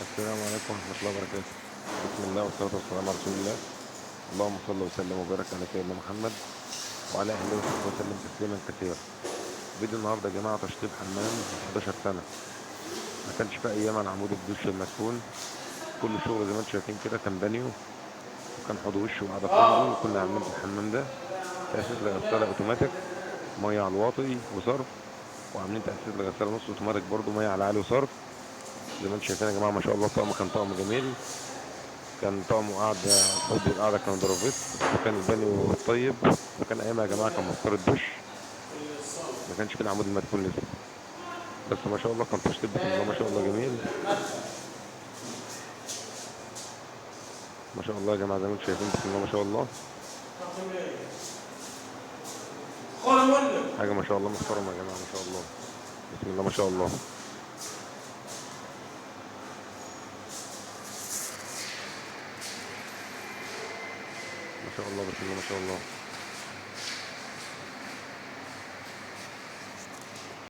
السلام عليكم ورحمة الله وبركاته. بسم الله والصلاة والسلام على رسول الله. اللهم صل وسلم وبارك على سيدنا محمد وعلى أهله وصحبه وسلم تسليما كثيرا. فيديو النهاردة يا جماعة تشطيب حمام من 11 سنة. ما كانش في أيام على عمود الدش المدفون. كل شغل زي ما انتم شايفين كده كان بانيو، وكان حوض وش وقعدة فندق، وكنا عاملين في الحمام ده تأسيس لغسالة أوتوماتيك، مية على الواطي وصرف، وعاملين تأسيس لغسالة نص أوتوماتيك برضو مية على عالي وصرف. زي ما انتم شايفين يا جماعة ما شاء الله الطقم كان طقم جميل. كان طقم قاعدة حوض القعدة كان ضرافيت، وكان البانيو طيب، وكان أيامها يا جماعة كان مسطرة دش، ما كانش في العمود المدفون لسه. بس ما شاء الله كان تشطيب بسم الله ما شاء الله جميل. ما شاء الله يا جماعة زي ما انتم شايفين بسم الله ما شاء الله، حاجة ما شاء الله محترمة يا جماعة ما شاء الله. بسم الله ما شاء الله. ما شاء الله بسم الله ما شاء الله.